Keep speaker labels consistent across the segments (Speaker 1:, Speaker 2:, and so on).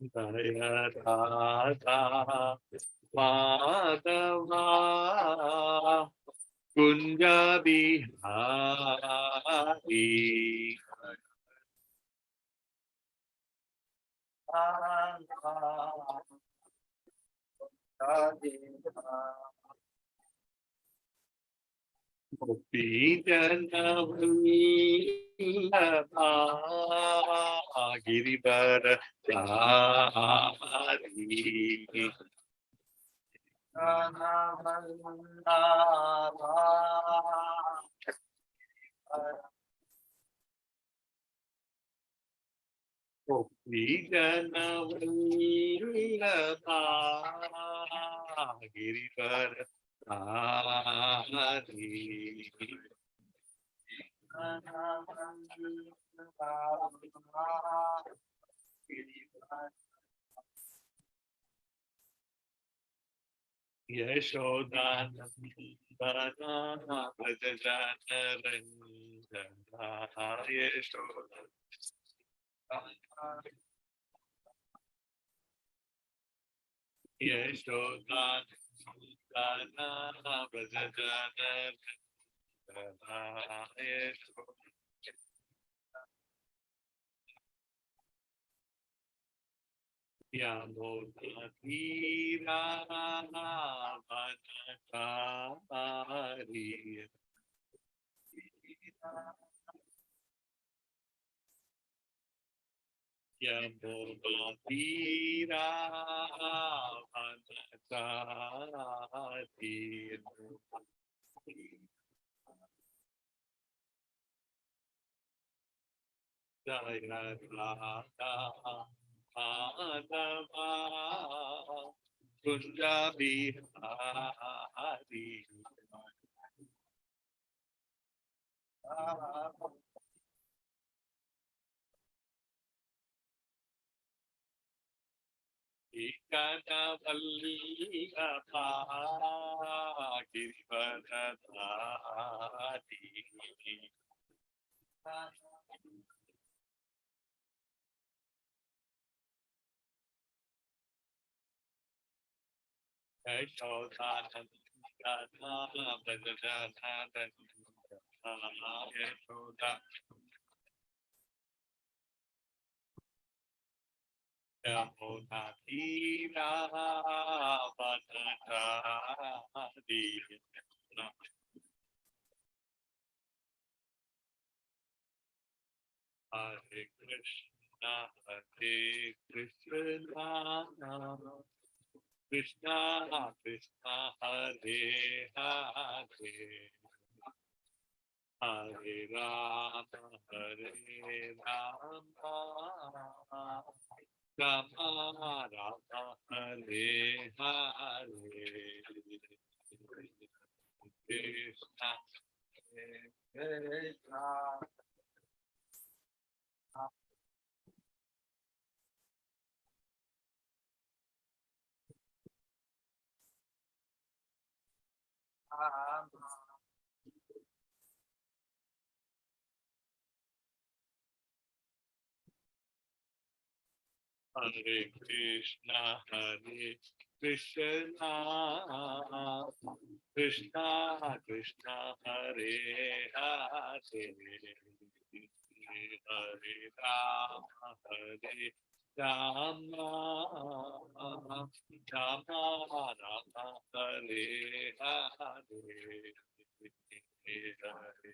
Speaker 1: Jaya Radha Madhava Kunja Bihari Gopi Janavallabha Girivara Hari Gopi Janavallabha Girivara Hari Yashodanandana Brajajana Ranjana Yashodanandana Brajajana Ranjana Yamodhira Vanakari Yamodhira Vanakari Jaya Radha Madhava Kunja Bihari Ikanavalli Gapa Girivardhari Yashodanandana Brajajana Ranjana Yashoda Yamodhira Vanakari Hare Krishna, Hare Krishna, Krishna Krishna, Hare Hare, Hare Rama, Hare Rama, Rama Rama, Hare Hare, Krishna Krishna. Hare Krishna, Hare Krishna, Krishna Krishna, Hare Hare, Hare Rama, Hare Rama, Rama Rama, Hare Hare.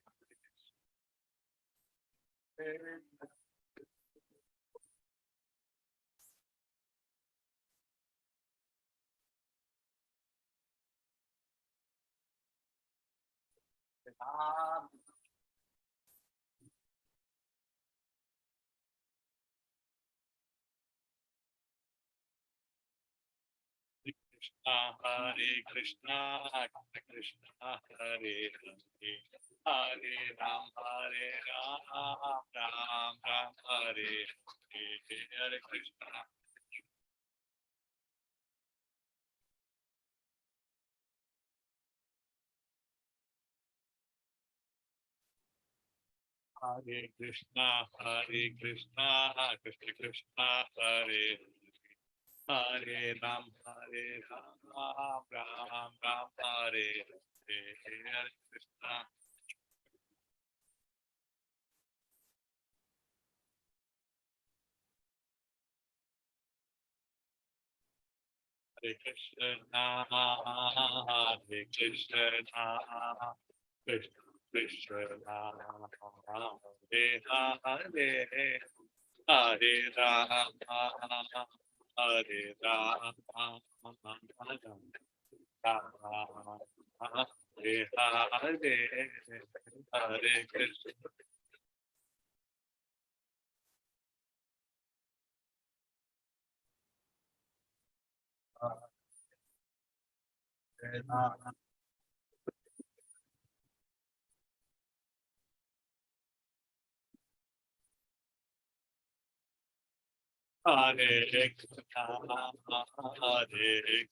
Speaker 1: Krishna, Hare Krishna, Krishna Krishna, Hare Hare, Hare Ram, Hare Ram, Ram Ram, Hare Hare, Hare Krishna, Hare Krishna, Hare Krishna, Krishna Krishna, Hare Hare, Hare Ram Ram Ram Hare Hare Hare Krishna Hare Krishna Hare Krishna Krishna Krishna Hare Hare Hare Ram Hare Ram Hare Hare Hare Krishna Hare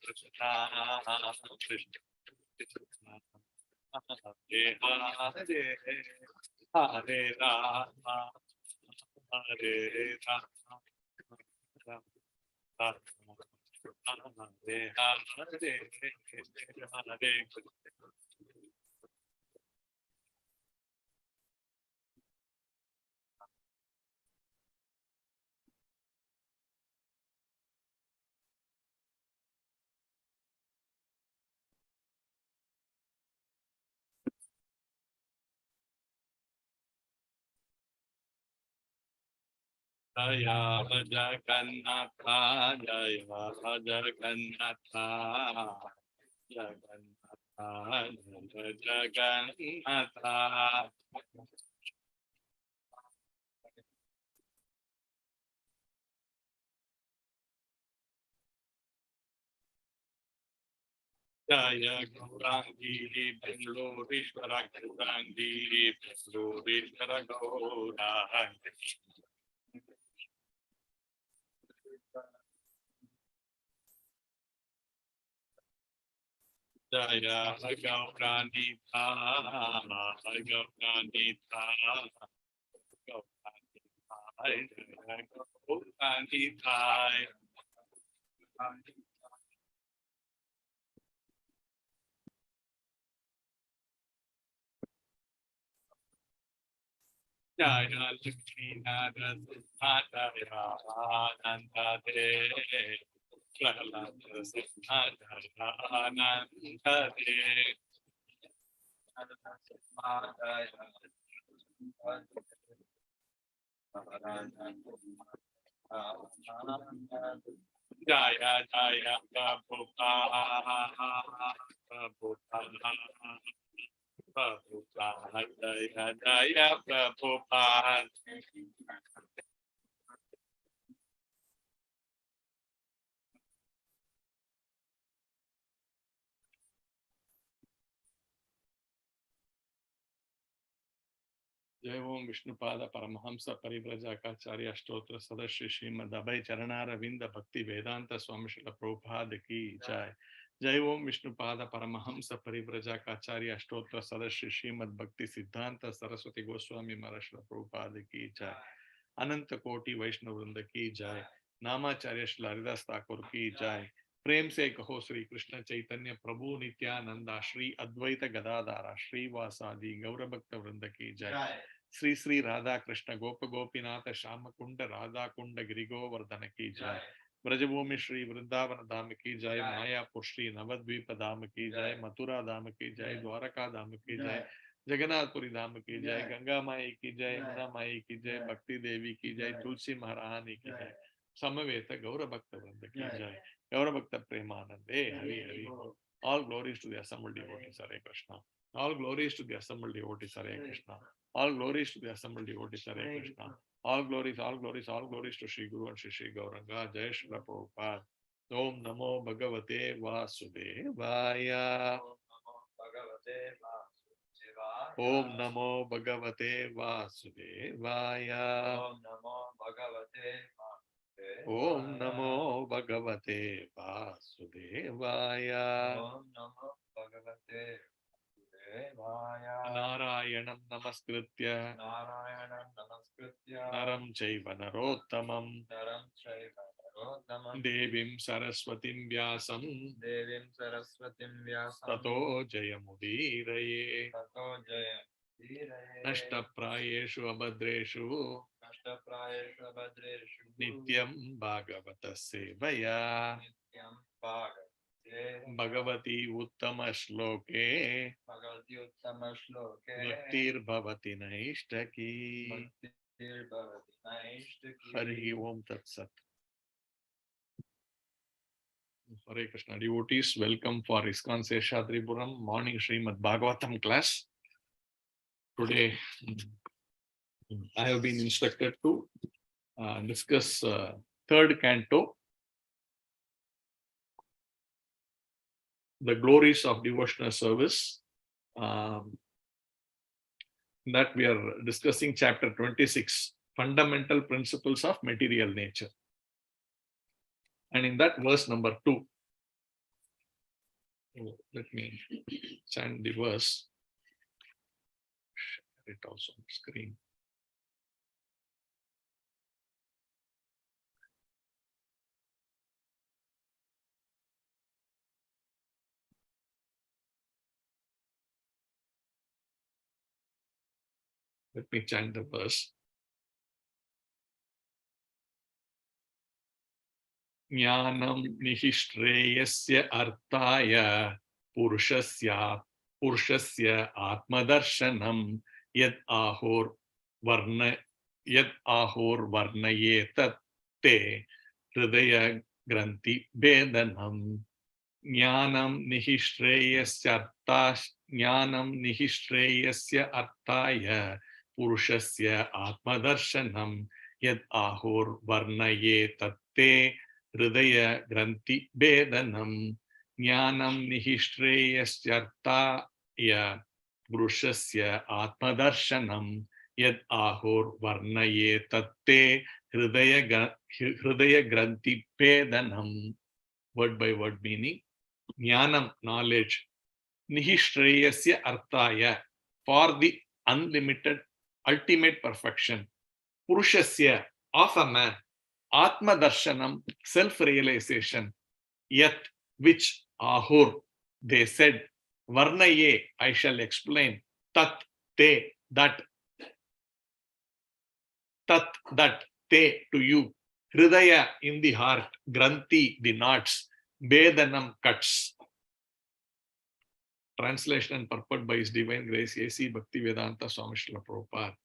Speaker 1: Krishna, Hare Krishna, Krishna Krishna, Hare Hare, Hare Rama, Hare Rama, Rama Rama, Hare Hare, Hare Jaya Jagannatha, Jaya Jagannatha, Jagannatha, Jagannatha. Jaya Gaurangiri, Bengalurishwara Gaurangiri, Bengalurishwara Gaurangiri. Jaya Gaurangita, Gaurangita, Gaurangita, Gaurangita. Jaya Lakshmi Nara Suthataya Anandade Prahlada Suthataya Anandade Jaya Jaya Prabhupada Prabhupada Prabhupada Jaya Jaya Prabhupada जय ओम विष्णुपाद परमहंस परिव्रजकाचार्य स्तोत्र सदस्य श्रीमद् अभय चरणारविंद भक्ति वेदांत स्वामी श्रील प्रभुपाद की जय जय ओम विष्णुपाद परमहंस परिव्रजकाचार्य स्तोत्र सदस्य श्रीमद् भक्ति सिद्धांत सरस्वती गोस्वामी महाराज श्रील प्रभुपाद की जय अनंत कोटि वैष्णव वृंद की जय नामाचार्य श्री हरिदास ठाकुर की जय प्रेम से कहो श्री कृष्ण चैतन्य प्रभु नित्यानंदा श्री अद्वैत गदाधारा श्रीवासादि गौर भक्त वृंद की जय श्री श्री राधा कृष्ण गोप गोपीनाथ श्याम कुंड राधा कुंड गिरिगोवर्धन की जय ब्रजभूमि श्री वृंदावन धाम की जय मायापुर श्री नवद्वीप धाम की जय मथुरा धाम की जय द्वारका धाम की जय जगन्नाथपुरी धाम की जय गंगा माई की जय यमुना माई की जय भक्ति देवी की जय तुलसी महारानी की जय समवेत गौर भक्त वृंद की जय गौर भक्त प्रेमानंदे Hari Hari all glories to the assembled devotees Hare Krishna all glories to the assembled devotees Hare Krishna all glories to the assembled devotees Hare Krishna all glories to Shri Guru and Shri Gauranga Jai Shri Prabhupada Om Namo Bhagavate Vasudevaya Om Namo Bhagavate Vasudevaya Om Namo Bhagavate Vasudevaya Narayanam Namaskritya Naram Chaiva Narottamam Devim Saraswatim Vyasam Tato Jayamudiraye Nashtaprayeshu Abhadreshu Nityam Bhagavata Sevaya Bhagavati Uttama Shloke Bhaktir Bhavati Naishtaki Hari Om Tat Sat. Hare Krishna. Devotees, welcome for ISKCON Seshadripuram morning Srimad Bhagavatam class. Today, I have been instructed to discuss third canto, the glories of devotional service. That we are discussing chapter 26, fundamental principles of material nature. And in that verse number 2, let me chant the verse. Share it also on the screen. Let me chant the verse. Jnanam nihishreyasya arthaya purushasya atmadarshanam yad ahor varnayetat te hridaya granti vedanam. Jnanam nihishreyasya arthaya purushasya atmadarshanam yad ahor varnayetat te hridaya granti vedanam. Jnanam nihishreyasya purushasya atmadarshanam yad ahor varnayetat te hridaya granti vedanam. Word by word meaning. Jnanam, knowledge. Nihishreyasya arthaya, for the unlimited ultimate perfection. Purushasya, of a man. Atma darshanam, self-realization. Yat, which ahur, they said. Varnaye, I shall explain. Tat, te, that. Tat, that, te, to you. Hridaya, in the heart. Granti, the knots. Vedanam, cuts. Translation and purport by His Divine Grace A.C. Bhaktivedanta Swami Srila Prabhupada.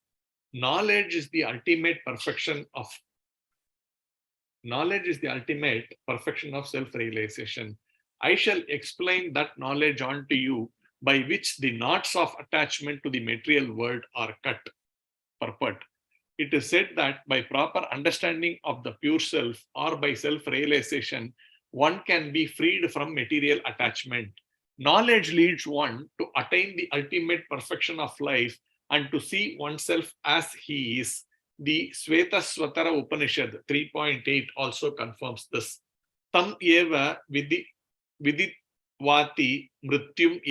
Speaker 1: Knowledge is the ultimate perfection of self-realization. I shall explain that knowledge unto you, by which the knots of attachment to the material world are cut. Purport. It is said that by proper understanding of the pure self, or by self-realization, one can be freed from material attachment. Knowledge leads one to attain the ultimate perfection of life and to see oneself as he is. The Svetasvatara Upanishad 3.8 also confirms this. Tam eva viditvati mrityum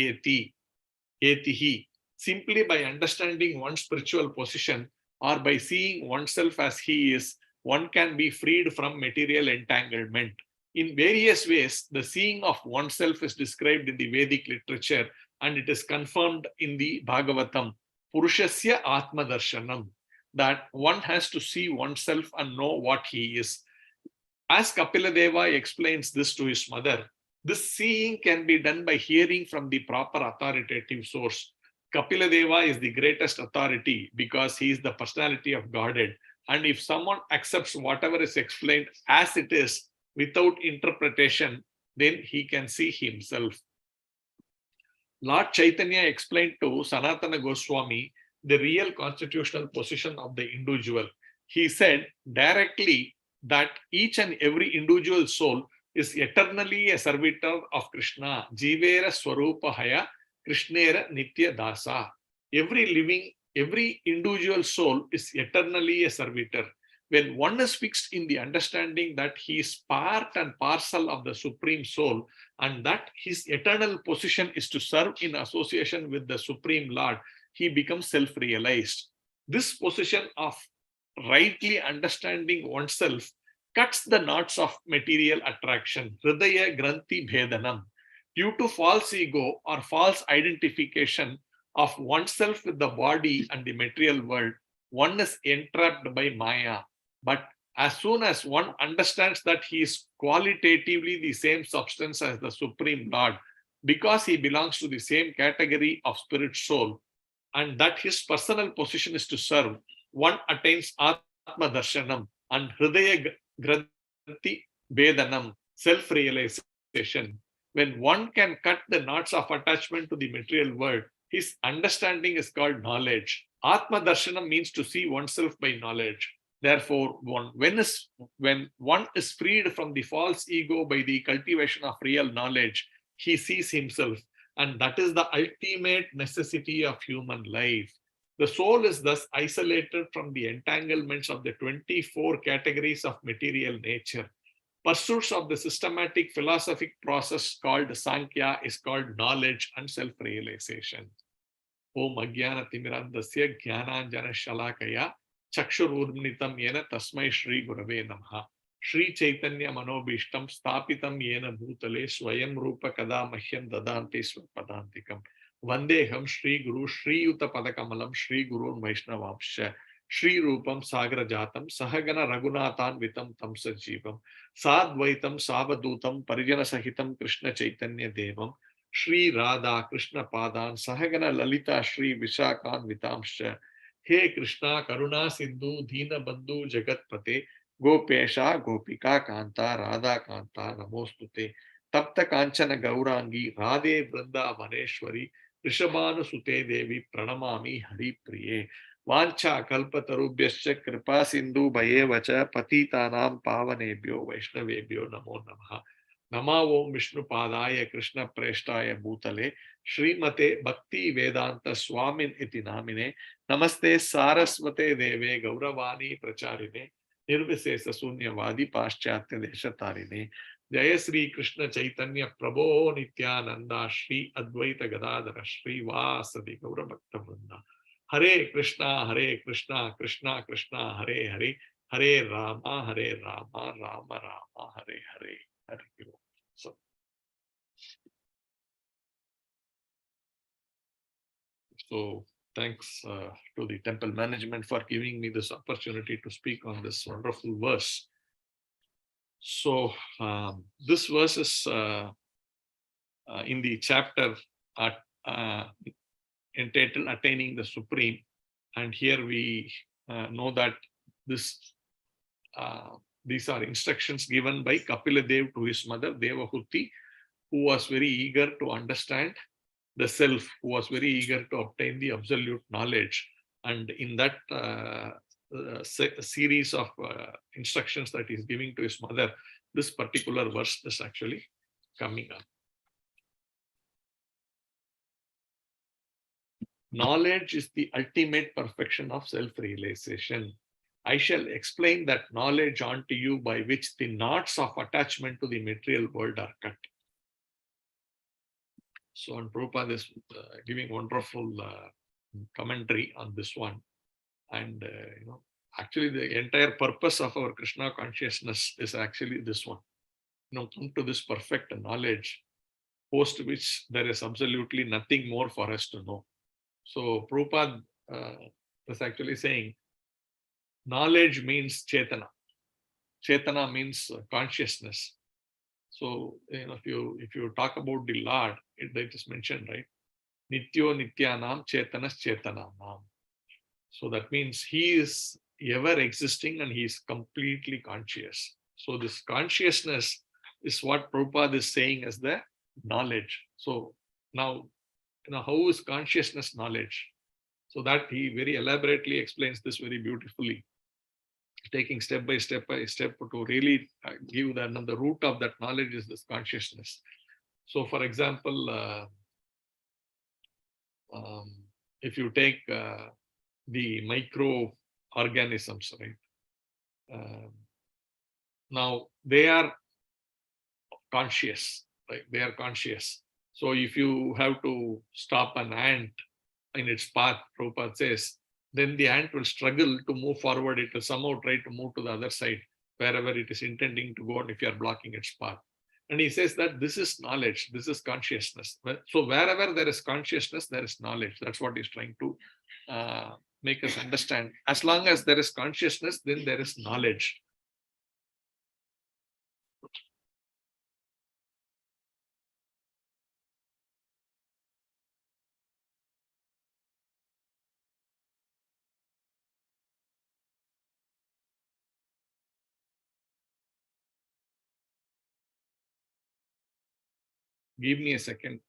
Speaker 1: etihi. Simply by understanding one's spiritual position or by seeing oneself as he is, one can be freed from material entanglement. In various ways, the seeing of oneself is described in the Vedic literature, and it is confirmed in the Bhagavatam, Purushasya Atma Darshanam, that one has to see oneself and know what he is. As Kapiladeva explains this to his mother, this seeing can be done by hearing from the proper authoritative source. Kapiladeva is the greatest authority because he is the personality of Godhead. And if someone accepts whatever is explained as it is, without interpretation, then he can see himself. Lord Chaitanya explained to Sanatana Goswami the real constitutional position of the individual. He said directly that each and every individual soul is eternally a servitor of Krishna. Jivera Swarupahaya Krishnera Nitya Dasa. Every individual soul is eternally a servitor. When one is fixed in the understanding that he is part and parcel of the Supreme Soul and that his eternal position is to serve in association with the Supreme Lord, he becomes self-realized. This position of rightly understanding oneself cuts the knots of material attraction, Hridaya Granthi Bhedanam. Due to false ego or false identification of oneself with the body and the material world, one is entrapped by Maya. But as soon as one understands that he is qualitatively the same substance as the Supreme Lord, because he belongs to the same category of spirit soul, and that his personal position is to serve, one attains Atma Darshanam and Hridaya Granthi Vedanam, self-realization. When one can cut the knots of attachment to the material world, his understanding is called knowledge. Atma Darshanam means to see oneself by knowledge. Therefore, when one is freed from the false ego by the cultivation of real knowledge, he sees himself, and that is the ultimate necessity of human life. The soul is thus isolated from the entanglements of the 24 categories of material nature. Pursuits of the systematic philosophic process called Sankhya is called knowledge and self-realization. Om Ajnana Timirandasya Jnananjana Shalakaya Chakshururmnitam Yena Tasmai Shri Gurave Namaha. Shri Chaitanya Manobishtam Stapitam Yena Bhutale Swayam Rupa Kada Mahyam Dadante Swapadantikam. Vandeham Shri Guru Shri Yuta Padakamalam Shri Guru Vaishnavamsha. Shri Rupam Sagra Jatam Sahagana Raghunathan Vitam Tamsa Jeevam Sadvaitam Savadutam Parijana Sahitam Krishna Chaitanya Devam Shri Radha Krishna Padan Sahagana Lalita Shri Vishakan Vitamsha. He Krishna Karuna Sindhu Dina Bandhu Jagatpate Gopesha Gopika Kanta Radha Kanta Namostute Tapta Kanchana Gaurangi Radhe Vranda Vaneshwari Rishabhanu Sute Devi Pranamami Hari Priye Vancha Kalpatarubhyascha Kripa Sindhu Bhayevacha Patitanam Pavanebhyo Vaishnavebhyo Namo Namaha. Nama Om Vishnu Padaya Krishna Preshtaya Bhutale Srimate Bhakti Vedanta Swamin Iti Namine Namaste Saraswate Deve Gauravani Pracharine Nirvisesa Sunyavadi Paschatya Deshatarine Jaya Sri Krishna Chaitanya Prabho Nityananda Shri Advaita Gadadara Shri Vasadi Gauravakta Vrunda. Hare Krishna, Krishna Krishna, Hare Hare, Hare Rama, Rama Rama, Hare Hare. Hare. So thanks to the temple management for giving me this opportunity to speak on this wonderful verse. So this verse is in the chapter entitled Attaining the Supreme. And here we know that these are instructions given by Kapila Dev to his mother Devahuti, who was very eager to understand the self, who was very eager to obtain the absolute knowledge. And in that series of instructions that he's giving to his mother, this particular verse is actually coming up. Knowledge is the ultimate perfection of self-realization. I shall explain that knowledge unto you by which the knots of attachment to the material world are cut. So, and Prabhupada is giving wonderful commentary on this one. And, actually the entire purpose of our Krishna consciousness is actually this one. Come to this perfect knowledge, post which there is absolutely nothing more for us to know. So Prabhupada was actually saying, knowledge means Chetana. Chetana means consciousness. So, if you talk about the Lord, it is mentioned, right? Nityo Nityanam Chetanas Chetanam. So that means he is ever existing and he is completely conscious. So this consciousness is what Prabhupada is saying as the knowledge. So now, how is consciousness knowledge? So that he very elaborately explains this very beautifully, taking step by step to really give the root of that knowledge is this consciousness. So for example, if you take the microorganisms, right? Now they are conscious, right? They are conscious. So if you have to stop an ant in its path, Prabhupada says, then the ant will struggle to move forward. It will somehow try to move to the other side. wherever it is intending to go and if you are blocking its path. And he says that this is knowledge, this is consciousness. So wherever there is consciousness, there is knowledge. That's what he's trying to make us understand. As long as there is consciousness, then there is knowledge. Give me a second.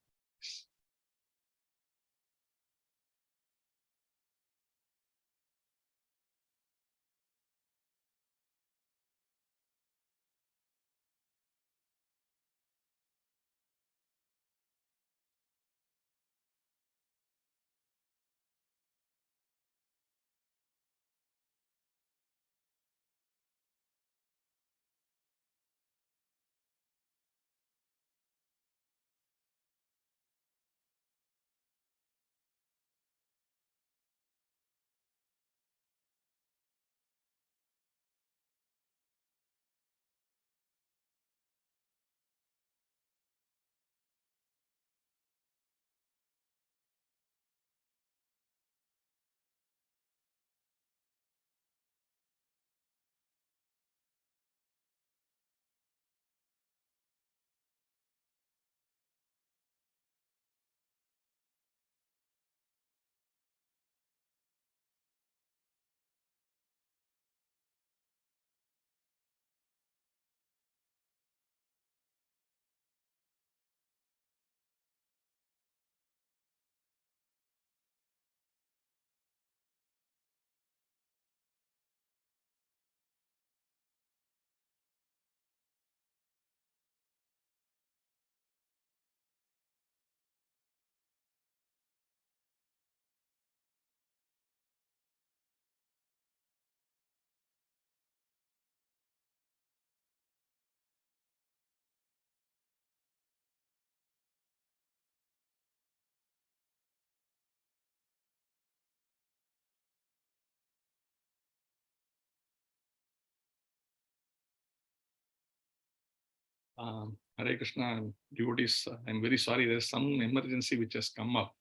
Speaker 1: Hare Krishna devotees, I'm very sorry. There's some emergency which has come up.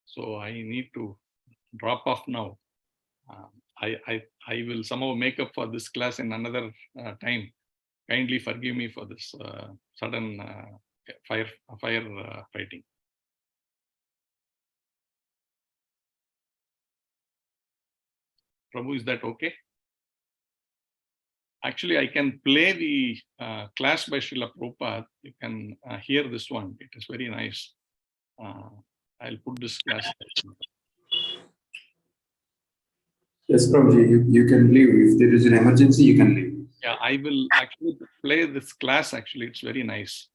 Speaker 1: So I need to drop off now. I will somehow make up for this class in another time. Kindly forgive me for this sudden fire fighting. Prabhu, is that okay? Actually, I can play the class by Srila Prabhupada. You can hear this one. It is very nice. I'll put this class.
Speaker 2: Yes, Prabhuji, you can leave. If there is an emergency, you can leave.
Speaker 1: Yeah, I will actually play this class. Actually, it's very nice.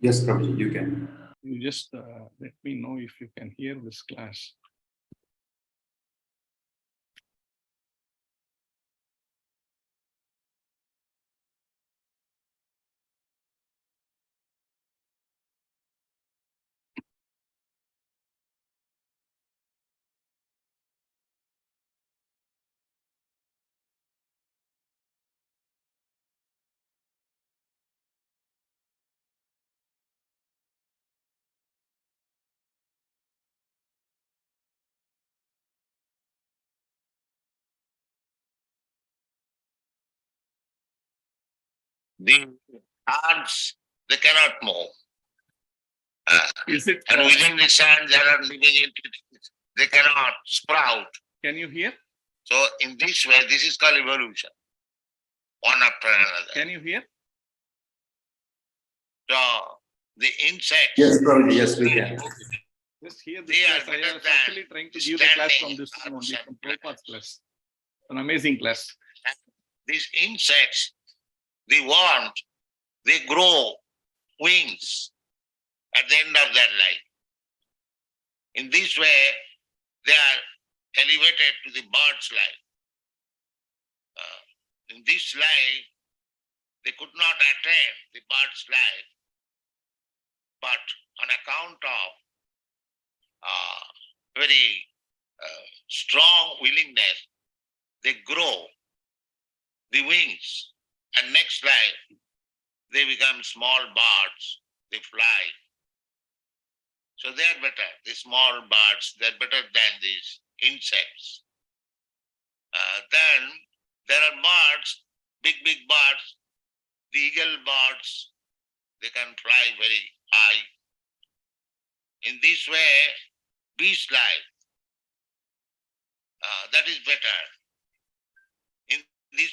Speaker 2: Yes, Prabhuji, you can.
Speaker 1: You just let me know if you can hear this class.
Speaker 3: The plants, they cannot move.
Speaker 1: Is it?
Speaker 3: And within the sand, there are living entities. They cannot sprout.
Speaker 1: Can you hear?
Speaker 3: So in this way, this is called evolution, one after another.
Speaker 1: Can you hear?
Speaker 3: So the insects.
Speaker 2: Yes, Prabhuji, yes, we can.
Speaker 1: Just hear this
Speaker 3: They
Speaker 1: class.
Speaker 3: are
Speaker 1: I
Speaker 3: better
Speaker 1: was
Speaker 3: than
Speaker 1: actually trying to give the class from this one only,
Speaker 3: standing
Speaker 1: from Prabhupada's class. An amazing class.
Speaker 3: These insects, they want, they grow wings at the end of their life. In this way, they are elevated to the bird's life. In this life, they could not attain the bird's life, but on account of very strong willingness, they grow. the wings, and next life they become small birds, they fly. So they are better, the small birds, they are better than these insects. Then there are birds, big birds, the eagle birds, they can fly very high. In this way, beast life, that is better. In this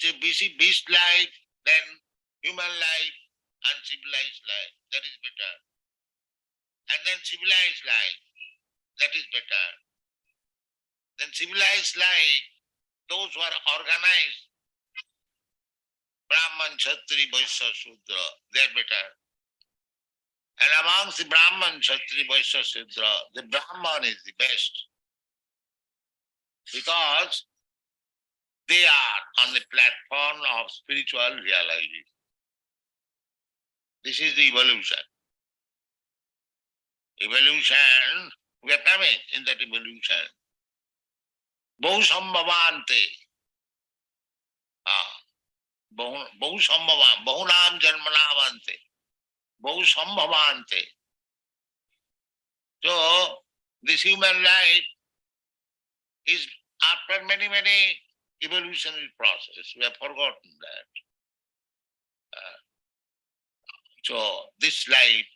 Speaker 3: beast life, then human life and civilized life, that is better. And then civilized life, that is better. Then civilized life, those who are organized, Brahman, Kshatri, Vaishya, Shudra, they are better. And amongst the Brahman, Kshatri, Vaishya, Shudra, the Brahman is the best. Because they are on the platform of spiritual realization. This is the evolution. Evolution, we are coming in that evolution. Bahu sambhavante. Bahu sambhavan, bahunam janmanavante. Bahu sambhavante. So, this human life is after many evolutionary process. We have forgotten that. So, this life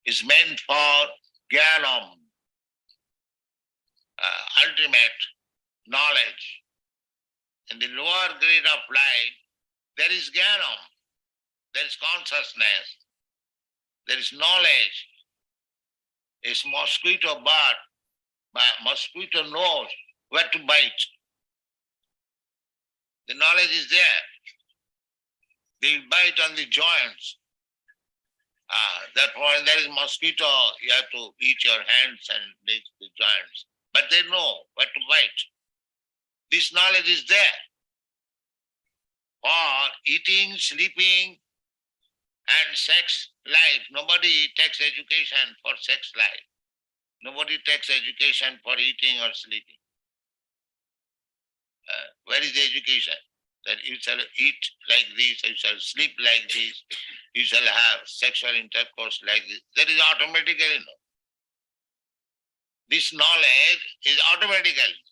Speaker 3: is meant for jnanam, ultimate knowledge. In the lower grade of life, there is jnanam, there is consciousness, there is knowledge. A mosquito knows where to bite. The knowledge is there. They will bite on the joints. Therefore, when there is mosquito, you have to eat your hands and lick the joints. But they know where to bite. This knowledge is there. For eating, sleeping, and sex life. Nobody takes education for sex life. Nobody takes education for eating or sleeping. Where is the education? That you shall eat like this, you shall sleep like this, you shall have sexual intercourse like this. That is automatically known. This knowledge is automatically.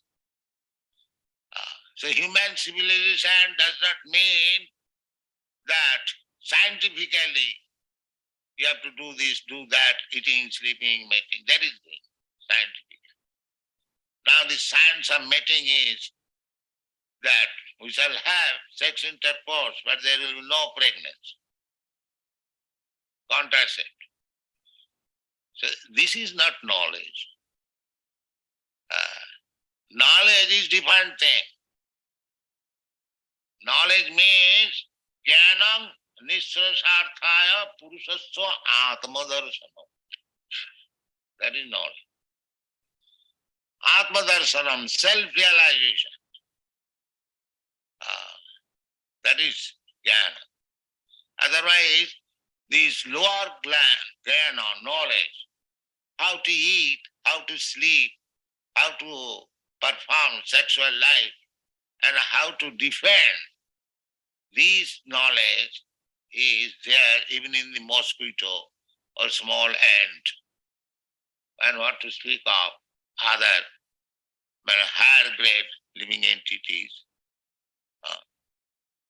Speaker 3: So human civilization does not mean that scientifically you have to do this, do that, eating, sleeping, mating. That is the scientific. Now the science of mating is that we shall have sex intercourse, but there will be no pregnancy. Contracept. So this is not knowledge. Knowledge is different thing. Knowledge means jnanam nisrasarthaya purushasya atmadarsanam. That is knowledge. Atmadarsanam, self-realization. That is jnana. Otherwise, this lower jnana, knowledge, how to eat, how to sleep, how to perform sexual life, and how to defend, this knowledge is there even in the mosquito or small ant. And what to speak of other higher grade living entities.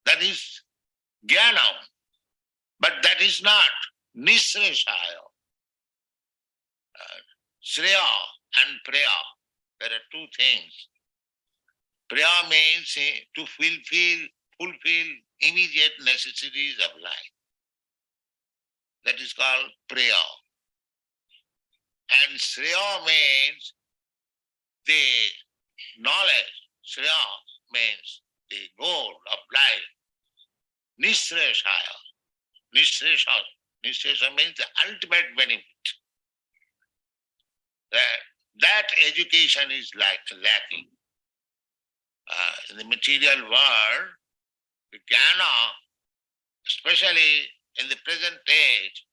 Speaker 3: That is jnanam, but that is not nisreshaya. Shreya and preya, there are two things. Preya means to fulfill immediate necessities of life. That is called preya. And shreya means the knowledge. Shreya means the goal of life. Nisreshaya. Nisresha means the ultimate benefit. That education is lacking. In the material world, the jnana, especially in the present age,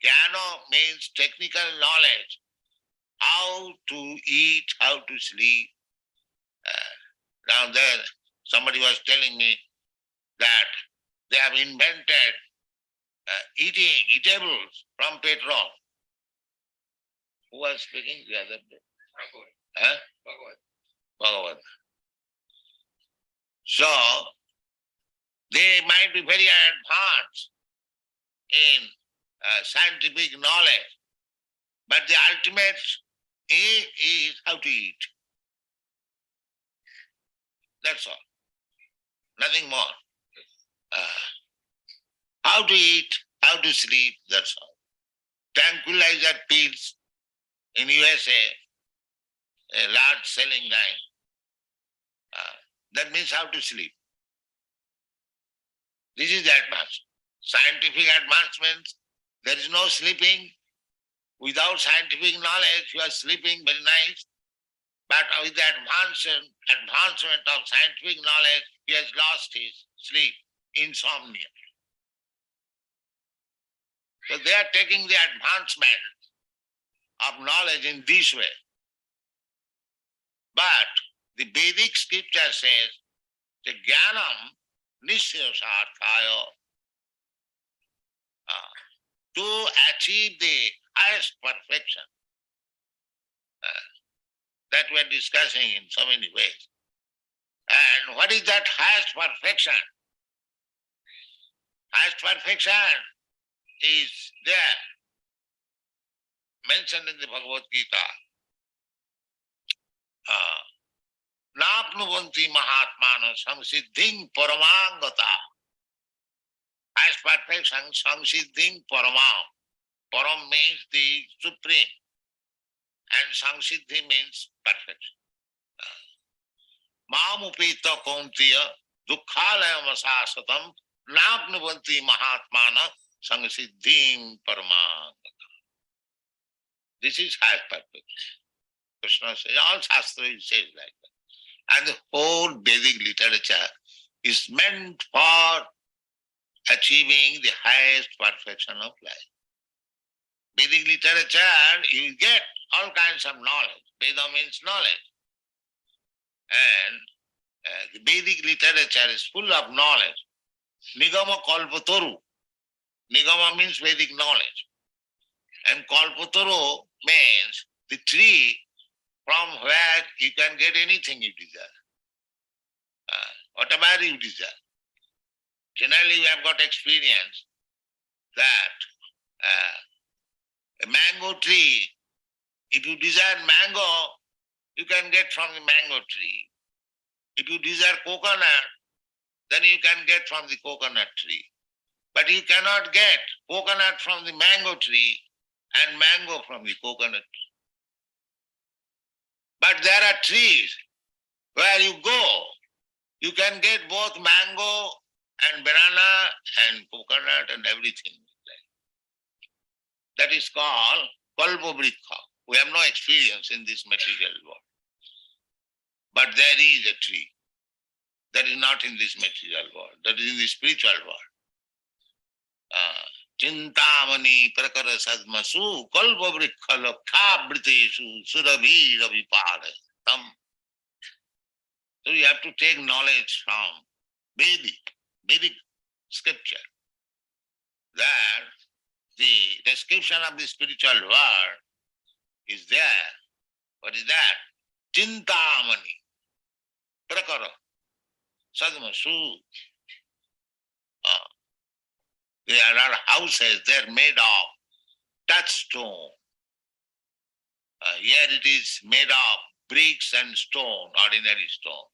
Speaker 3: jnana means technical knowledge. How to eat, how to sleep. Down there, somebody was telling me that they have invented eatables from petrol. Who was speaking the other day? Huh? Bhagavad. So, they might be very advanced in scientific knowledge, but the ultimate aim is how to eat. That's all. Nothing more. How to eat, how to sleep, that's all. Tranquilizer pills in USA, a large selling line. That means how to sleep. This is the advance. Scientific advancements, there is no sleeping. Without scientific knowledge, you are sleeping very nice. But with the advancement of scientific knowledge, he has lost his sleep, insomnia. So they are taking the advancement of knowledge in this way. But the Vedic scripture says, the jnanam nisyasarthaya, to achieve the highest perfection. That we are discussing in so many ways. And what is that highest perfection? Highest perfection is there, mentioned in the Bhagavad Gita. Napnuvanti mahatmana samsiddhim paramangata. Highest perfection, samsiddhim paramam. Param means the supreme. And samsiddhi means perfection. Mamupita kauntiya dukkhalayam asasatam napnuvanti mahatmana samsiddhim paramangata. This is highest perfection. Krishna says, all Shastra says like that. And the whole Vedic literature is meant for achieving the highest perfection of life. Vedic literature, you get all kinds of knowledge. Veda means knowledge. And the Vedic literature is full of knowledge. Nigama kalpataru. Nigama means Vedic knowledge. And kalpataru means the tree from where you can get anything you desire. Whatever you desire. Generally, we have got experience that a mango tree, if you desire mango, you can get from the mango tree. If you desire coconut, then you can get from the coconut tree. But you cannot get coconut from the mango tree and mango from the coconut tree. But there are trees where you go, you can get both mango and banana and coconut and everything. That is called kalpavriksha. We have no experience in this material world. But there is a tree that is not in this material world, that is in the spiritual world. Chintamani prakara sadmasu kalpavriksha lakhabhritesu surabhi ravipada. So you have to take knowledge from Vedic scripture. That the description of the spiritual world is there. What is that? Chintamani prakara sadmasu. There are houses, they are made of touchstone. Here it is made of bricks and stone, ordinary stone.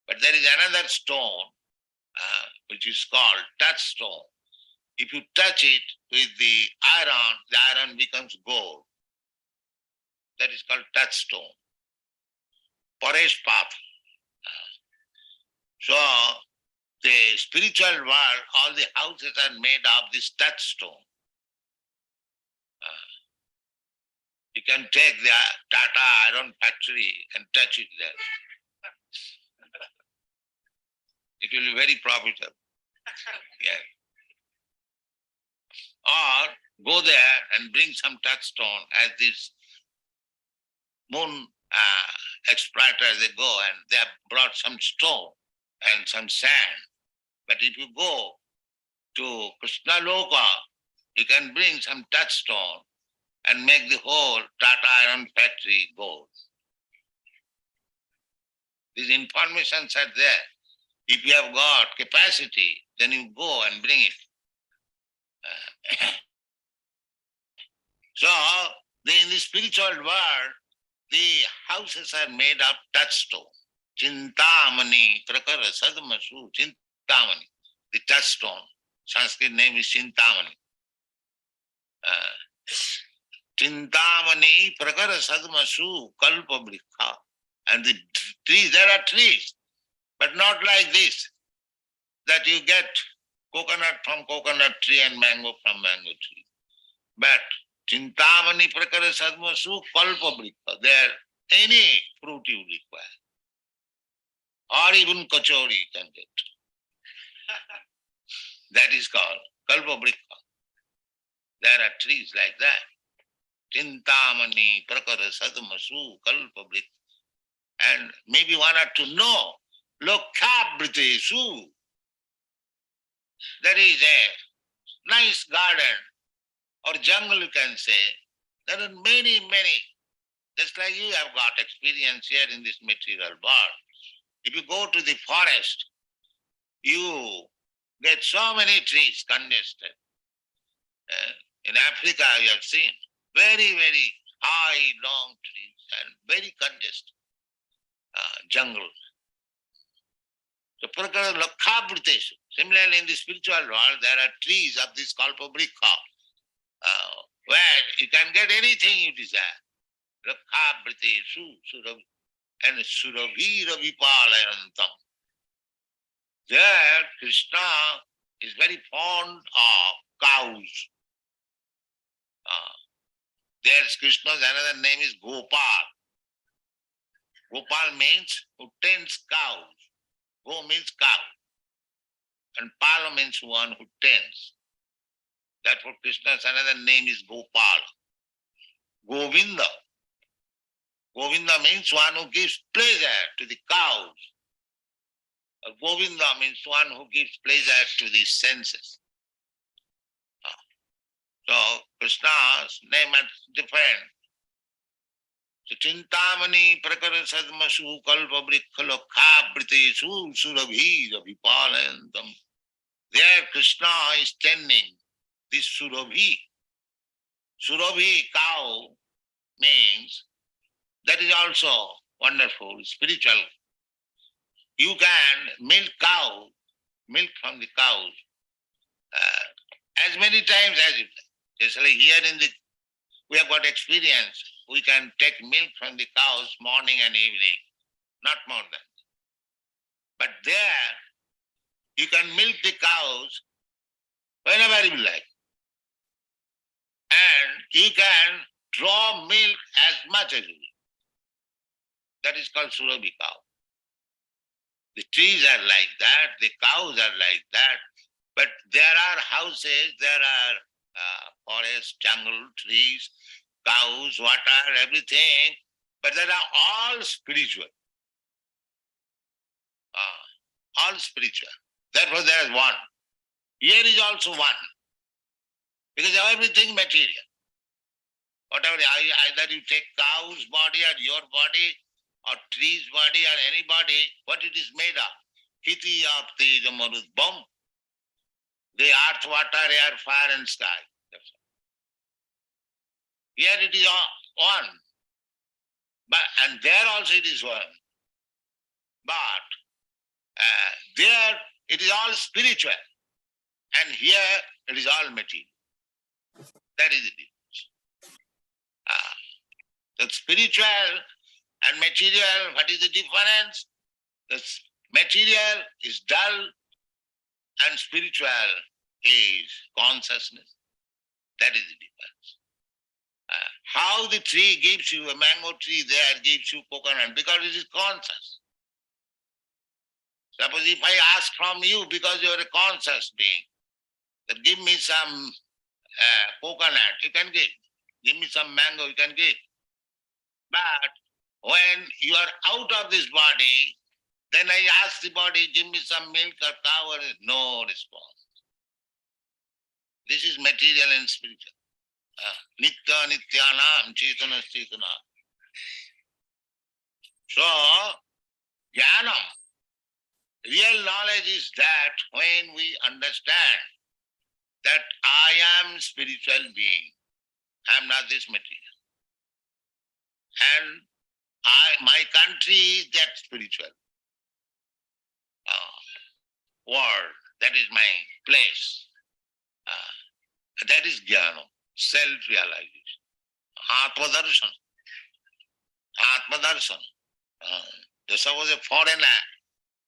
Speaker 3: But there is another stone which is called touchstone. If you touch it with the iron becomes gold. That is called touchstone. Paresh path. So, the spiritual world, all the houses are made of this touchstone. You can take the Tata iron factory and touch it there. It will be very profitable. Yeah. Or go there and bring some touchstone as this moon exploiters, they go and they have brought some stone and some sand But if you go to Krishna Loka, you can bring some touchstone and make the whole Tata Iron factory gold. These informations are there. If you have got capacity, then you go and bring it. So, in the spiritual world, the houses are made of touchstone. Chintamani, Prakara Sadmasu, Chintamani, the touchstone. Sanskrit name is Chintamani. Chintamani, Prakara Sadmasu, Kalpa Brikha. And the trees, there are trees, but not like this, that you get coconut from coconut tree and mango from mango tree. But Chintamani Prakara Sadmasu, Kalpa Brikha. There, any fruit you require. Or even kachori you can get. That is called Kalpabrikha. There are trees like that. Chintamani, Prakara, Sadmasu, Kalpabrikha. And maybe one had to know, Lokhabhritesu. There is a nice garden or jungle, you can say. There are many, many. Just like you have got experience here in this material world. If you go to the forest, you get so many trees congested. In Africa, you have seen very, very high, long trees and very congested jungle. So, Prakara Lakhabhritesu. Similarly, in the spiritual world, there are trees of this Kalpabrikha, where you can get anything you desire. Lakhabhritesu, Surabhi, and Surabhi Ravipalayantam. There, Krishna is very fond of cows. There's Krishna's another name is Gopal. Gopal means who tends cows. Go means cow. And Pala means one who tends. Therefore Krishna's another name is Gopal. Govinda. Govinda means one who gives pleasure to the cows. Govinda means one who gives pleasure to the senses. So Krishna's name is different. So Chintamani Prakara Sadmasu Kalpa Brikha Lokhabhritesu Surabhi Ravipalantam. There Krishna is tending this Surabhi. Surabhi, cow, means that is also wonderful, spiritual. You can milk cow, milk from the cows, as many times as you like. Just like here we have got experience. We can take milk from the cows morning and evening, not more than that. But there, you can milk the cows whenever you like. And you can draw milk as much as you like. That is called Surabhi cow. The trees are like that, the cows are like that. But there are houses, there are forests, jungle, trees, cows, water, everything. But they are all spiritual. All spiritual. Therefore there is one. Here is also one. Because everything material. Whatever, either you take cow's body or your body or tree's body or any body, what it is made of? Hiti apti jamarud bomb. The earth, water, air, fire and sky. That's all. Here it is one. And there also it is one. But there it is all spiritual. And here it is all material. That is the difference. The spiritual and material, what is the difference? The material is dull and spiritual is consciousness. That is the difference. How the tree gives you, a mango tree there gives you coconut, because it is conscious. Suppose if I ask from you, because you are a conscious being, that give me some coconut, you can give. Give me some mango, you can give. But when you are out of this body, Then I ask the body, give me some milk or cow, or no response. This is material and spiritual. Nitya nityanam chetana chetana. So, jnanam, real knowledge is that when we understand that I am spiritual being, I am not this material. And my country is that spiritual world. That is my place. That is jnana, self-realization. Atma-darshan. Atma-darshan. Suppose a foreigner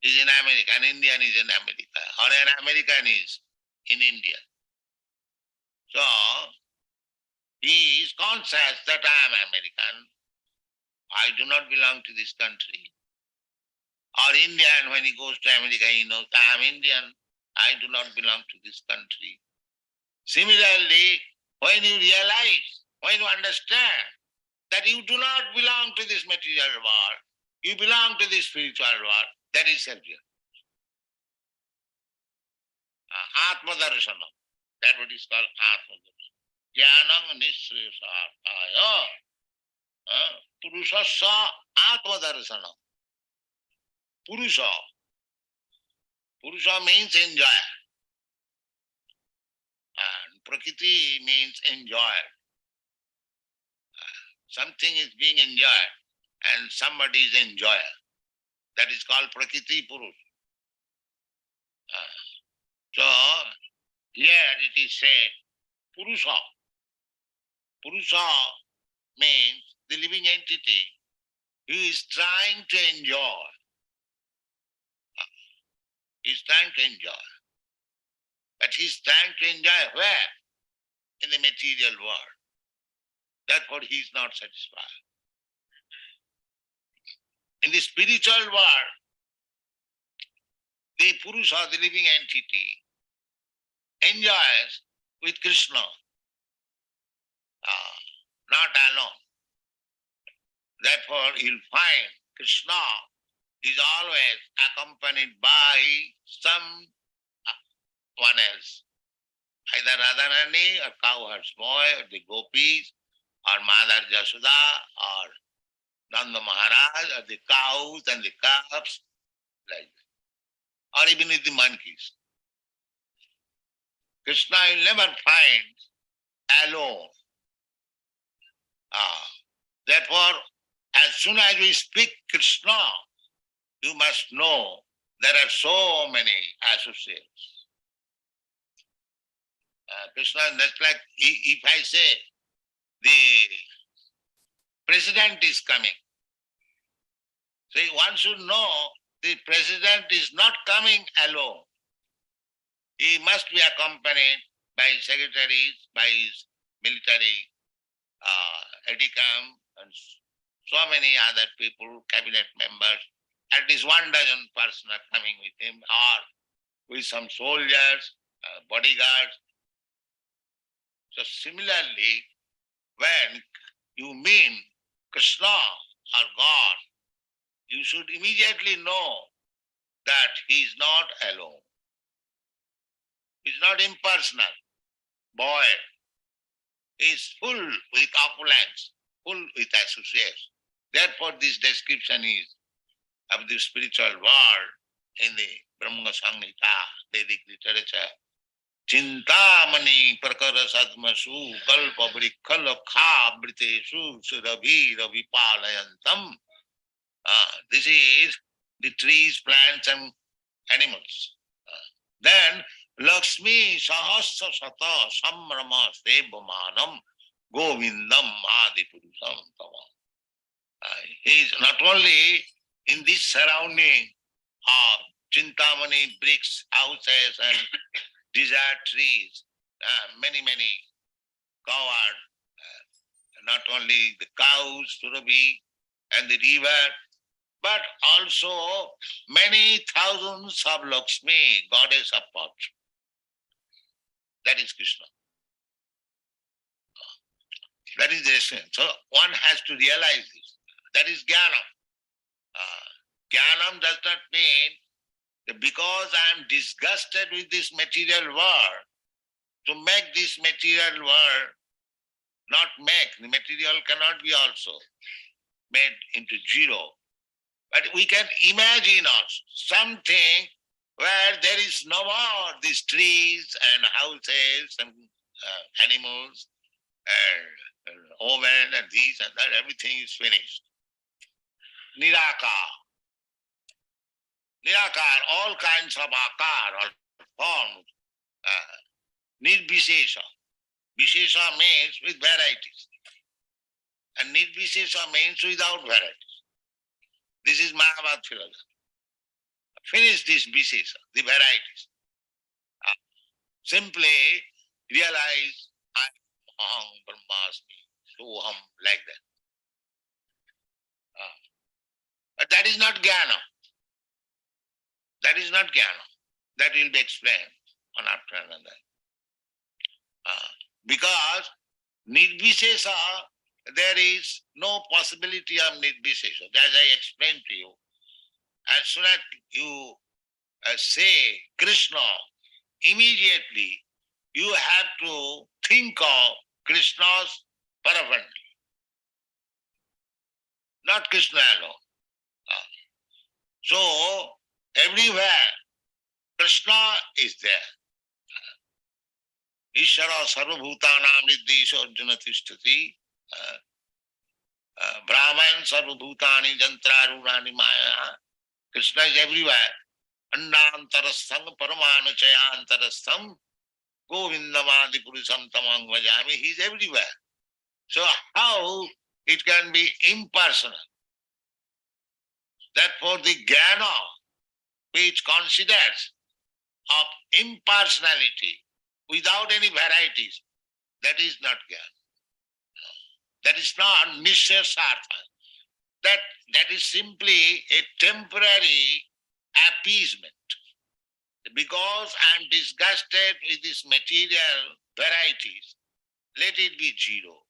Speaker 3: is in America, an Indian is in America, or an American is in India. So, he is conscious that I am American. I do not belong to this country. Or Indian, when he goes to America, he knows I am Indian. I do not belong to this country. Similarly, when you realize, when you understand that you do not belong to this material world, you belong to this spiritual world, that is self-realization. Atma-darshanam. That's what is called Atma-darshanam. Jnanam nisresarthaya purushasya Atma-darshanam. Purusha. Purusha means enjoy. And Prakriti means enjoy. Something is being enjoyed and somebody is enjoyer. That is called Prakriti Purush. So, here it is said, Purusha. Purusha means the living entity who is trying to enjoy. He is trying to enjoy. But he is trying to enjoy where? In the material world. Therefore he is not satisfied. In the spiritual world, the Purusha, the living entity, enjoys with Krishna, not alone. Therefore you'll find Krishna is always accompanied by someone else, either Radharani or cowherd's boy or the gopis or Mother Yashoda or Nanda Maharaj or the cows and the calves, like that. Or even with the monkeys. Krishna will never find alone. Therefore, as soon as we speak Krishna, you must know there are so many associates. Krishna, that's like if I say the president is coming. So one should know the president is not coming alone. He must be accompanied by his secretaries, by his military edicam, and so many other people, cabinet members. At least 1 dozen persons are coming with him, or with some soldiers, bodyguards. So similarly, when you mean Krishna or God, you should immediately know that he is not alone. He is not impersonal. Boy, he is full with opulence, full with associates. Therefore, this description is of the spiritual world in the Brahma Samhita, Vedic literature. Chintamani prakara sadmasu kalpa vrikkhala kha briteshu surabhi ravipalayantam. This is the trees, plants and animals. Then Lakshmi sahasra sata samrama sevamanam govindam adipurusham tavam. He is not only in this surrounding of Chintamani bricks, houses and desert trees, many covered, not only the cows, Surabhi and the river, but also many thousands of Lakshmi, goddess of fortune. That is Krishna. That is the essence. So one has to realize this. That is jnana. Jnanam does not mean that because I am disgusted with this material world, to make this material world not make, the material cannot be also made into zero. But we can imagine also something where there is no more these trees and houses and animals and women and these and that, everything is finished. Nirakar. Nirakar, all kinds of akar, all forms. Nirbishesha. Vishesha means with varieties. And Nirbishesha means without varieties. This is Mayavad philosophy. Finish this Vishesha, the varieties. Simply realize I am Aham Brahmasmi, Soham, like that. But that is not Jnana. That is not Jnana. That will be explained on after another. Because Nirbishesha, there is no possibility of Nirbishesha. As I explained to you, as soon as you say Krishna, immediately you have to think of Krishna's paraphernalia, not Krishna alone. So everywhere Krishna is there. Ishara sarvabhutanam nirdesho arjuna tishtati. Brahman sarvabhutani jantrarunani maya. Krishna is everywhere. Andantarastham paramanuchayantarastham govindamadi purusam tamang vajami. He is everywhere. So how it can be impersonal? Therefore the jnana which considers of impersonality without any varieties, that is not jnana. That is not nishesartha. That is simply a temporary appeasement. Because I am disgusted with these material varieties, let it be zero.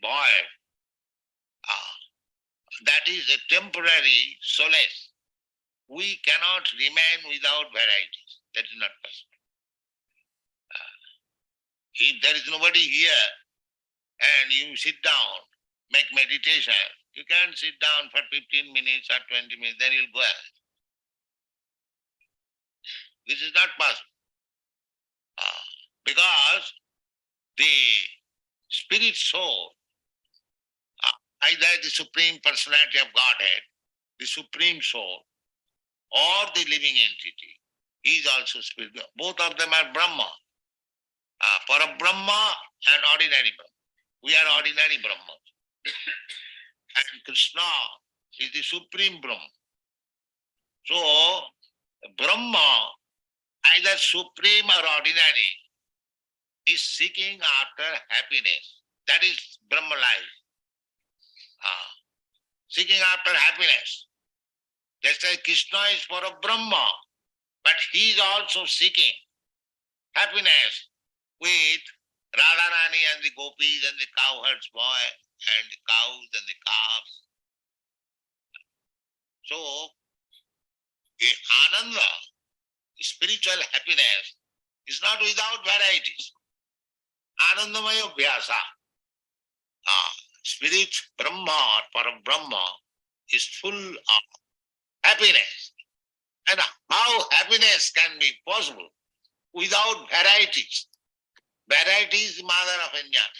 Speaker 3: Void. That is a temporary solace. We cannot remain without varieties. That is not possible. If there is nobody here and you sit down, make meditation, you can't sit down for 15 minutes or 20 minutes, then you'll go ahead. This is not possible. Because the spirit soul, either the Supreme Personality of Godhead, the Supreme Soul, or the living entity, he is also spirit. Both of them are Brahma. Para Brahma and ordinary Brahma. We are ordinary Brahma. And Krishna is the Supreme Brahma. So, Brahma, either supreme or ordinary, is seeking after happiness. That is Brahma life. Seeking after happiness. That's why Krishna is for a Brahma, but he is also seeking happiness with Radharani and the gopis and the cowherds boy and the cows and the calves. So, the Ananda, spiritual happiness, is not without varieties. Anandamaya Vyasa. Spirit Brahma or Parabrahma is full of happiness. And how happiness can be possible without varieties? Variety is the mother of enjoyment.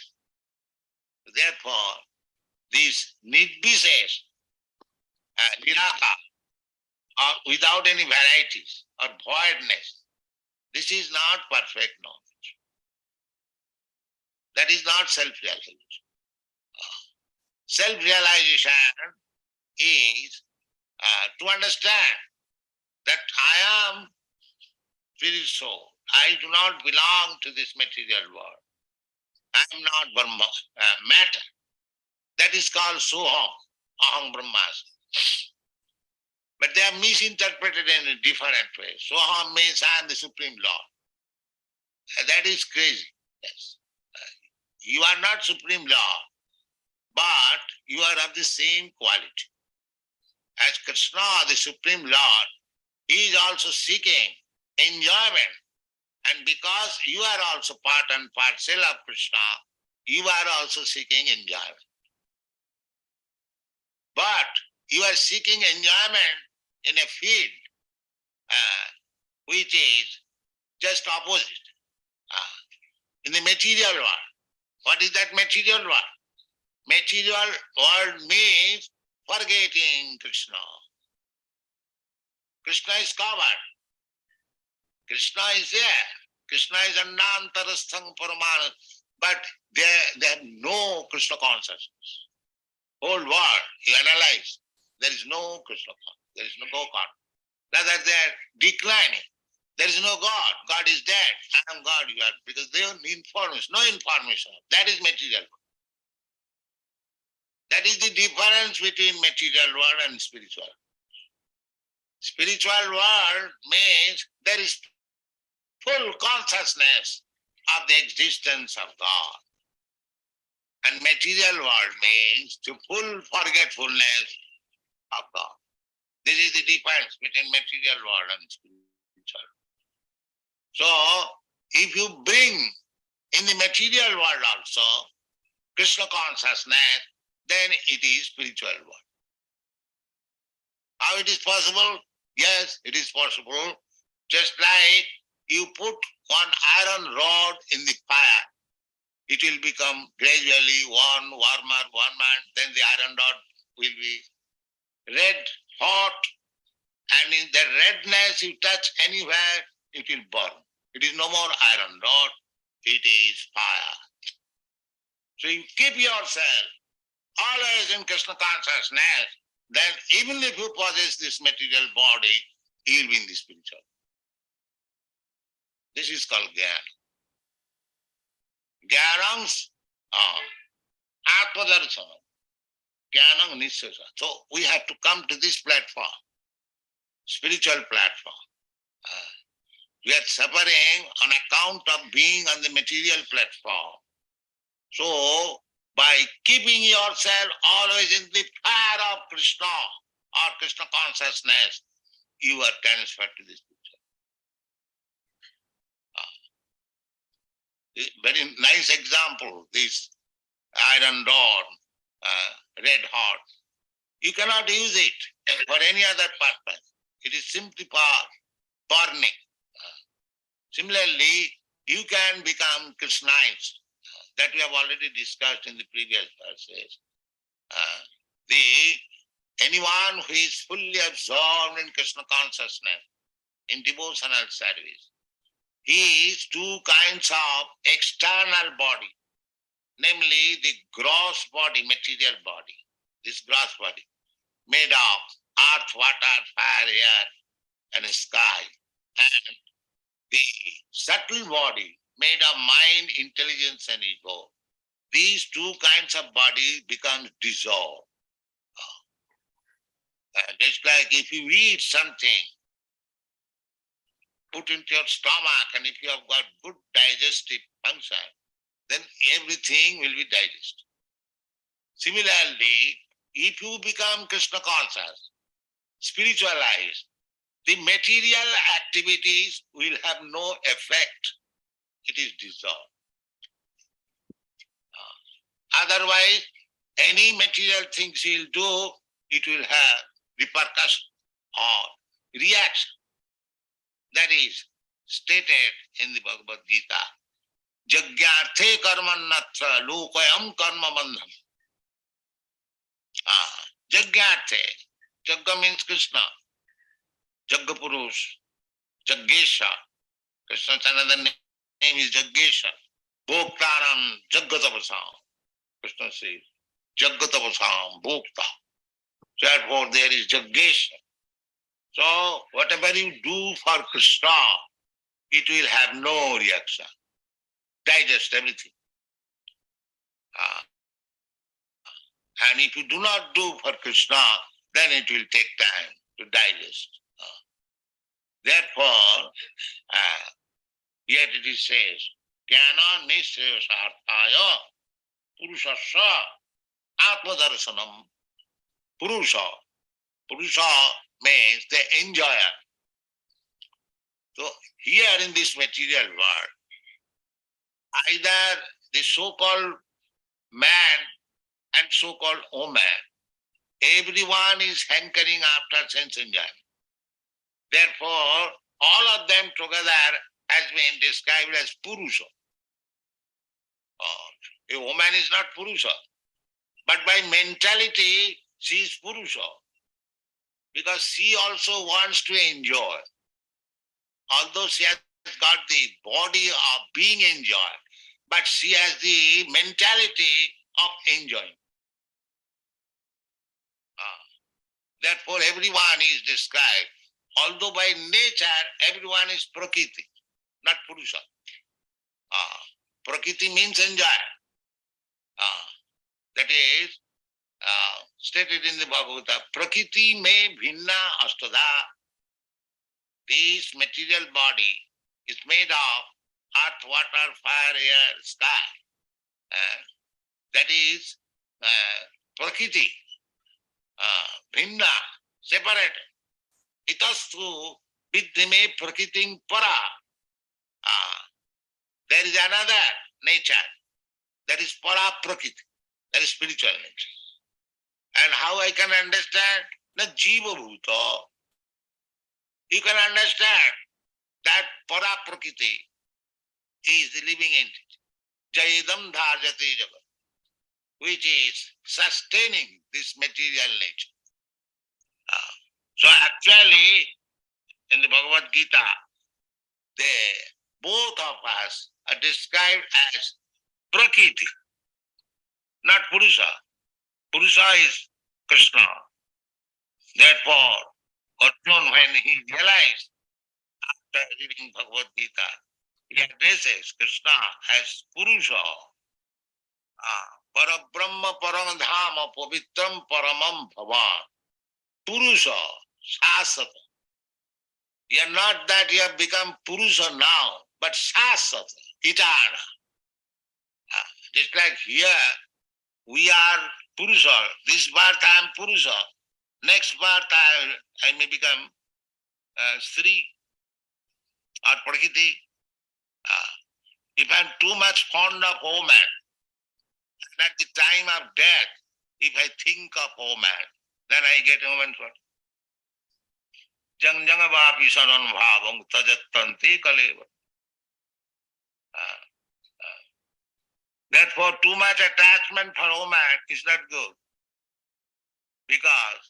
Speaker 3: Therefore, this nirbisesh, niraka, or without any varieties or voidness, this is not perfect knowledge. That is not self-realization. Self-realization is to understand that I am spirit soul. I do not belong to this material world. I am not Brahma, matter. That is called Soham, Aham Brahmasmi. But they are misinterpreted in a different way. Soham means I am the Supreme Lord. That is crazy. Yes. You are not Supreme Lord, but you are of the same quality. as Krishna, the Supreme Lord, he is also seeking enjoyment. And because you are also part and parcel of Krishna, you are also seeking enjoyment. But you are seeking enjoyment in a field which is just opposite. In the material world. What is that material world? Material world means forgetting Krishna. Krishna is covered. Krishna is there. Krishna is Anantarasthang Paramana. But they have no Krishna consciousness. Whole world, you analyze, there is no Krishna consciousness. There is no God. Rather they are declining. There is no God. God is dead. I am God, you are, because they have information, no information. That is material world. That is the difference between material world and spiritual. Spiritual world means there is full consciousness of the existence of God. And material world means to full forgetfulness of God. This is the difference between material world and spiritual. So, if you bring in the material world also Krishna consciousness, then it is spiritual world. How it is possible? Yes, it is possible. Just like you put one iron rod in the fire, it will become gradually warmer, then the iron rod will be red, hot, and in the redness you touch anywhere, it will burn. It is no more iron rod, it is fire. So you keep yourself always in Krishna consciousness, then even if you possess this material body, you will be in the spiritual. This is called Jnana. Jnanam's Atmadarsana. Jnanam Nishasa. So we have to come to this platform, spiritual platform. We are suffering on account of being on the material platform. So, by keeping yourself always in the fire of Krishna or Krishna consciousness, you are transferred to this picture. Very nice example, this iron rod, red hot. You cannot use it for any other purpose. It is simply for burning. Similarly, you can become Krishnized. That we have already discussed in the previous verses. Anyone who is fully absorbed in Krishna consciousness, in devotional service, he is two kinds of external body, namely the gross body, material body, this gross body, made of earth, water, fire, air, and sky, and the subtle body made of mind, intelligence, and ego. These two kinds of body become dissolved. Just like if you eat something, put into your stomach, and if you have got good digestive function, then everything will be digested. Similarly, if you become Krishna conscious, spiritualized, the material activities will have no effect. It is dissolved. Otherwise, any material things he'll do, it will have repercussion or reaction. That is stated in the Bhagavad Gita. Jagyarthe karmannatra lokayam karma bandham. Jagyarthe. Jagga means Krishna. Jagga Purush. Jaggesha. Krishna's another name is Jaggesha. Bhoktaram Jaggatapasam. Krishna says, Jaggatapasam Bhokta. Therefore there is Jaggesha. So whatever you do for Krishna, it will have no reaction. Digest everything. And if you do not do for Krishna, then it will take time to digest. Therefore, yet it is says, Jnana Nishesarthaya Purushasya Atmadarsanam Purusha Purusha means the enjoyer. So here in this material world, either the so-called man and so-called woman, everyone is hankering after sense enjoyment. Therefore, all of them together has been described as Purusha. A woman is not Purusha, but by mentality she is Purusha, because she also wants to enjoy. Although she has got the body of being enjoyed, but she has the mentality of enjoying. Therefore, everyone is described. Although by nature everyone is Prakriti, not Purusha. Prakriti means enjoy. That is stated in the Bhagavata. Prakriti me bhinna astada. This material body is made of earth, water, fire, air, sky. That is Prakriti. Bhinna, separated. Itastu viddhime prakritim para. There is another nature. That is para prakriti. That is spiritual nature. And how I can understand? Na jiva bhuta. You can understand that para prakriti is the living entity. Jayadam dharjate jagat, which is sustaining this material nature. So actually, in the Bhagavad Gita, both of us are described as Prakriti, not Purusha. Purusha is Krishna. Therefore, Arjuna, when he realized after reading Bhagavad Gita, he addresses Krishna as Purusha. Parabrahma paramdhama pavitram paramam bhavan. Purusha, Shasata. You are not that you have become Purusha now, but Shasata, eternal. Just like here, we are Purusha. This birth I am Purusha. Next birth I may become Sri or Prakriti. If I am too much fond of woman, at the time of death, if I think of woman, then I get woman's what? Jang jangavapi saran bhavang tajattanti kaleva. Therefore, too much attachment for woman is not good. Because,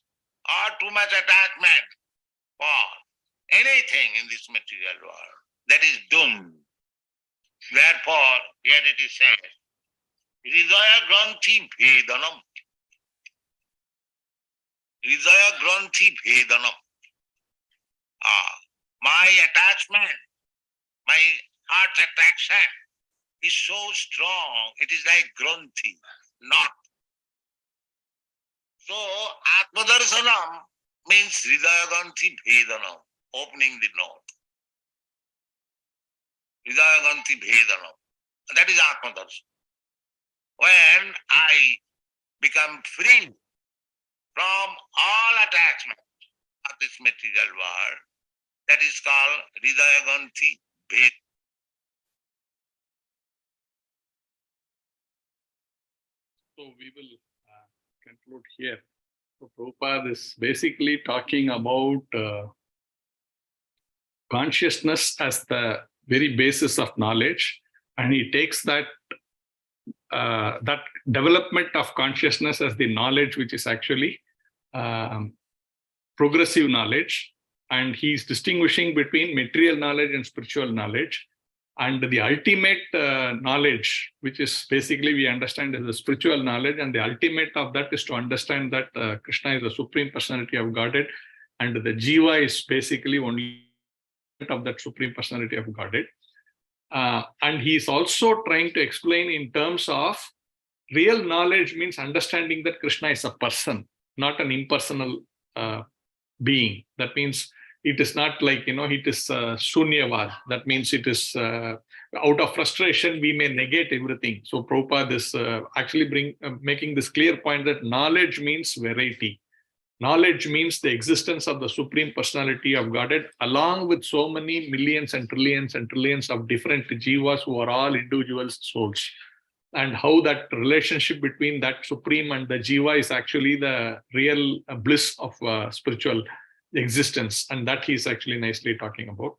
Speaker 3: or too much attachment for anything in this material world, that is doomed. Therefore, here it is said, Hridaya Granthi Bhedanam. Hridaya Granthi Bhedanam. My attachment, my heart attraction is so strong, it is like Granthi, knot. So, Atmadarshanam means Hridaya Granthi Bhedanam, opening the knot. Hridaya Granthi Bhedanam. That is Atmadarshanam. When I become free from all attachment of this material world, that is called Hridaya Granthi Bhed.
Speaker 1: So we will conclude here. So Prabhupada is basically talking about consciousness as the very basis of knowledge, and he takes that that development of consciousness as the knowledge which is actually progressive knowledge, and he's distinguishing between material knowledge and spiritual knowledge. And the ultimate knowledge, which is basically we understand as the spiritual knowledge, and the ultimate of that is to understand that Krishna is the Supreme Personality of Godhead, and the Jiva is basically only of that Supreme Personality of Godhead. And he's also trying to explain in terms of real knowledge means understanding that Krishna is a person, not an impersonal being. That means it is not like, it is Sunyavad. That means it is out of frustration, we may negate everything. So Prabhupada is actually making this clear point that knowledge means variety. Knowledge means the existence of the Supreme Personality of Godhead, along with so many millions and trillions of different jivas who are all individual souls. And how that relationship between that Supreme and the jiva is actually the real bliss of spiritual existence. And that he's actually nicely talking about.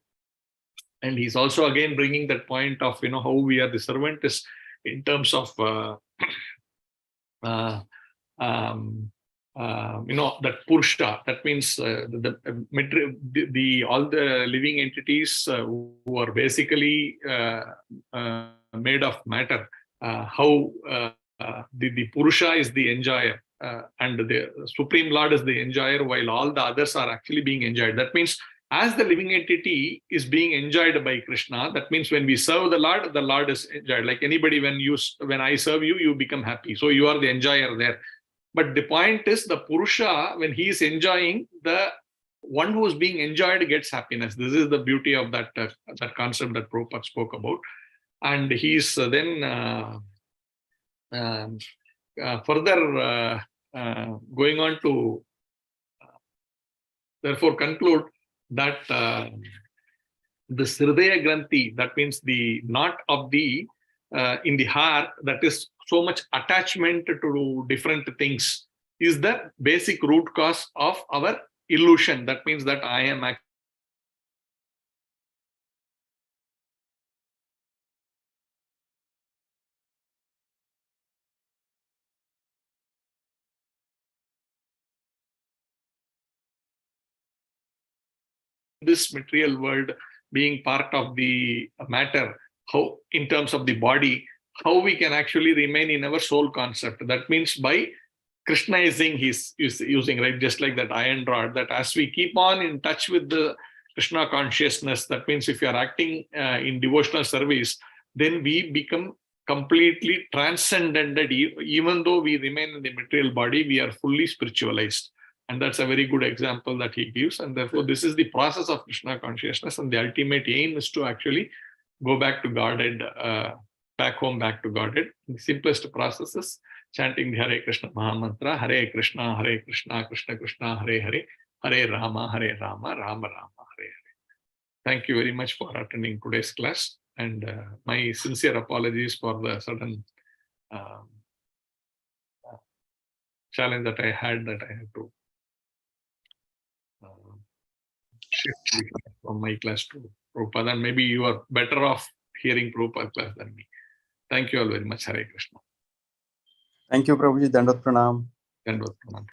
Speaker 1: And he's also again bringing that point of, how we are the servant is in terms of, that Purusha. That means all the living entities who are basically made of matter, how the Purusha is the enjoyer, and the Supreme Lord is the enjoyer, while all the others are actually being enjoyed. That means as the living entity is being enjoyed by Krishna, that means when we serve the Lord is enjoyed. Like anybody, when I serve you, you become happy. So you are the enjoyer there. But the point is, the Purusha, when he is enjoying, the one who is being enjoyed gets happiness. This is the beauty of that concept that Prabhupada spoke about. And he's then further going on to therefore conclude that the Hridaya Granthi, that means the knot of the in the heart, that is so much attachment to different things, is the basic root cause of our illusion. That means that I am actually this material world, being part of the matter, how in terms of the body, how we can actually remain in our soul concept. That means by Krishnaizing, he's using, right, just like that iron rod, that as we keep on in touch with the Krishna consciousness, that means if you are acting in devotional service, then we become completely transcended. Even though we remain in the material body, we are fully spiritualized. And that's a very good example that he gives. And therefore, this is the process of Krishna consciousness. And the ultimate aim is to actually go back to Godhead, back to Godhead. The simplest process is chanting the Hare Krishna Mahamantra, Hare Krishna, Krishna Krishna, Hare Hare, Hare Rama, Rama Rama, Hare Hare. Thank you very much for attending today's class. And my sincere apologies for the sudden challenge that I had to shift from my class to Prabhupada, and maybe you are better off hearing Prabhupada class than me. Thank you all very much. Hare Krishna.
Speaker 4: Thank you, Prabhuji. Dandot Pranam.
Speaker 1: Dandot Pranam.